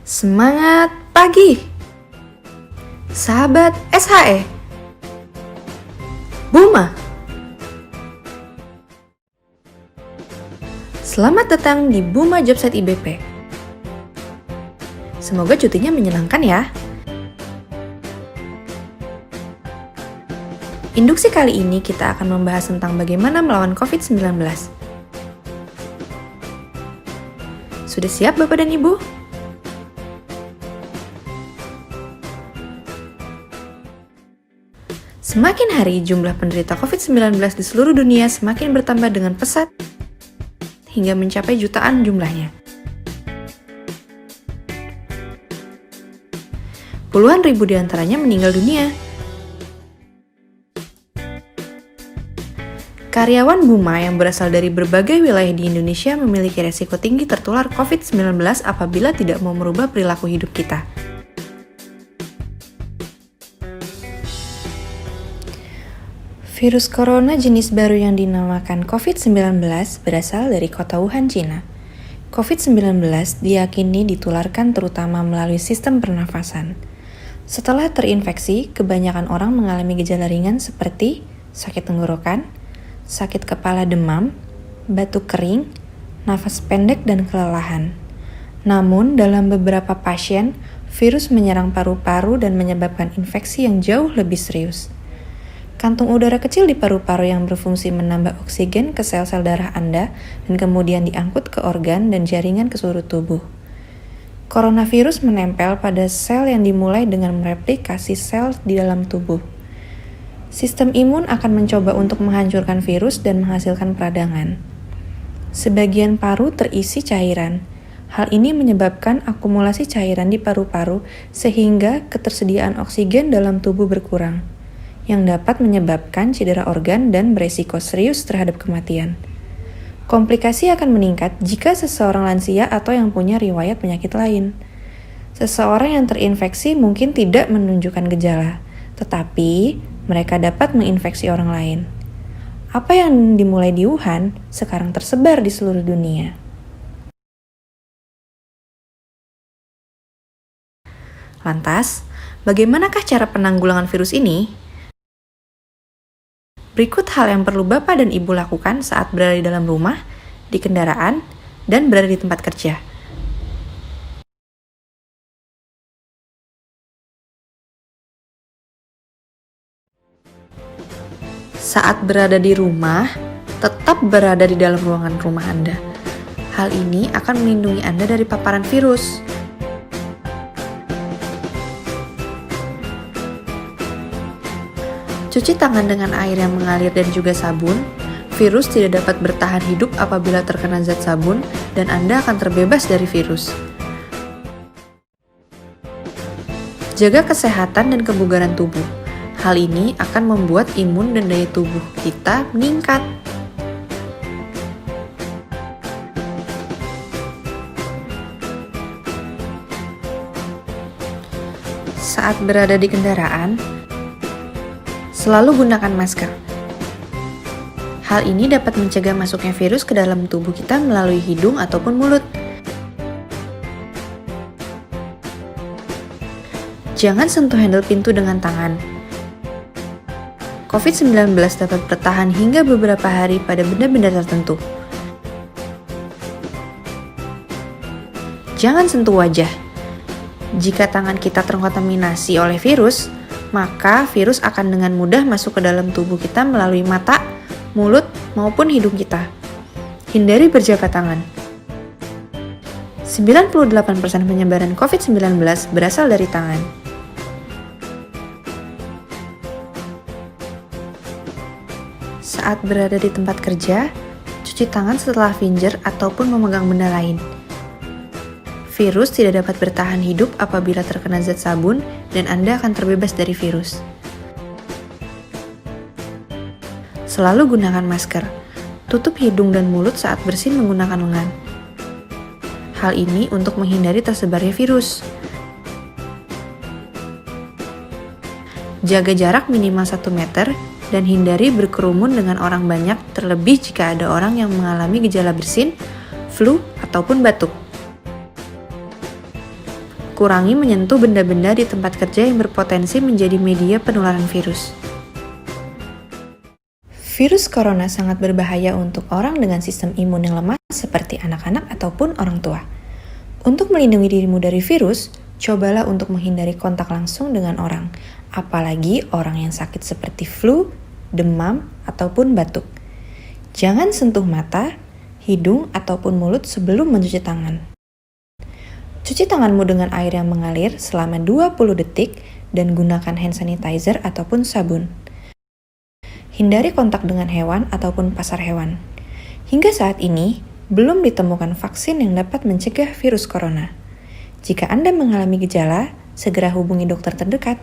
Semangat pagi, sahabat SHE. Buma. Selamat datang di Buma Jobsite IBP. Semoga cutinya menyenangkan ya. Induksi kali ini kita akan membahas tentang bagaimana melawan COVID-19. Sudah siap Bapak dan Ibu? Semakin hari, jumlah penderita COVID-19 di seluruh dunia semakin bertambah dengan pesat hingga mencapai jutaan jumlahnya. Puluhan ribu diantaranya meninggal dunia. Karyawan Buma yang berasal dari berbagai wilayah di Indonesia memiliki resiko tinggi tertular COVID-19 apabila tidak mau merubah perilaku hidup kita. Virus corona jenis baru yang dinamakan COVID-19 berasal dari kota Wuhan, Cina. COVID-19 diyakini ditularkan terutama melalui sistem pernafasan. Setelah terinfeksi, kebanyakan orang mengalami gejala ringan seperti sakit tenggorokan, sakit kepala demam, batuk kering, nafas pendek, dan kelelahan. Namun, dalam beberapa pasien, virus menyerang paru-paru dan menyebabkan infeksi yang jauh lebih serius. Kantung udara kecil di paru-paru yang berfungsi menambah oksigen ke sel-sel darah Anda dan kemudian diangkut ke organ dan jaringan ke seluruh tubuh. Coronavirus menempel pada sel yang dimulai dengan mereplikasi sel di dalam tubuh. Sistem imun akan mencoba untuk menghancurkan virus dan menghasilkan peradangan. Sebagian paru terisi cairan. Hal ini menyebabkan akumulasi cairan di paru-paru sehingga ketersediaan oksigen dalam tubuh berkurang, yang dapat menyebabkan cedera organ dan beresiko serius terhadap kematian. Komplikasi akan meningkat jika seseorang lansia atau yang punya riwayat penyakit lain. Seseorang yang terinfeksi mungkin tidak menunjukkan gejala, tetapi mereka dapat menginfeksi orang lain. Apa yang dimulai di Wuhan sekarang tersebar di seluruh dunia. Lantas, bagaimanakah cara penanggulangan virus ini? Berikut hal yang perlu Bapak dan Ibu lakukan saat berada di dalam rumah, di kendaraan, dan berada di tempat kerja. Saat berada di rumah, tetap berada di dalam ruangan rumah Anda. Hal ini akan melindungi Anda dari paparan virus. Cuci tangan dengan air yang mengalir dan juga sabun. Virus tidak dapat bertahan hidup apabila terkena zat sabun dan Anda akan terbebas dari virus. Jaga kesehatan dan kebugaran tubuh. Hal ini akan membuat imun dan daya tubuh kita meningkat. Saat berada di kendaraan, selalu gunakan masker. Hal ini dapat mencegah masuknya virus ke dalam tubuh kita melalui hidung ataupun mulut. Jangan sentuh handle pintu dengan tangan. COVID-19 dapat bertahan hingga beberapa hari pada benda-benda tertentu. Jangan sentuh wajah. Jika tangan kita terkontaminasi oleh virus, maka virus akan dengan mudah masuk ke dalam tubuh kita melalui mata, mulut, maupun hidung kita. Hindari berjabat tangan. 98% penyebaran COVID-19 berasal dari tangan. Saat berada di tempat kerja, cuci tangan setelah finger ataupun memegang benda lain. Virus tidak dapat bertahan hidup apabila terkena zat sabun dan Anda akan terbebas dari virus. Selalu gunakan masker. Tutup hidung dan mulut saat bersin menggunakan lengan. Hal ini untuk menghindari tersebarnya virus. Jaga jarak minimal 1 meter dan hindari berkerumun dengan orang banyak, terlebih jika ada orang yang mengalami gejala bersin, flu, ataupun batuk. kurangi menyentuh benda-benda di tempat kerja yang berpotensi menjadi media penularan virus. Virus corona sangat berbahaya untuk orang dengan sistem imun yang lemah seperti anak-anak ataupun orang tua. Untuk melindungi dirimu dari virus, cobalah untuk menghindari kontak langsung dengan orang, apalagi orang yang sakit seperti flu, demam, ataupun batuk. Jangan sentuh mata, hidung, ataupun mulut sebelum mencuci tangan. Cuci tanganmu dengan air yang mengalir selama 20 detik dan gunakan hand sanitizer ataupun sabun. Hindari kontak dengan hewan ataupun pasar hewan. Hingga saat ini, belum ditemukan vaksin yang dapat mencegah virus corona. Jika Anda mengalami gejala, segera hubungi dokter terdekat.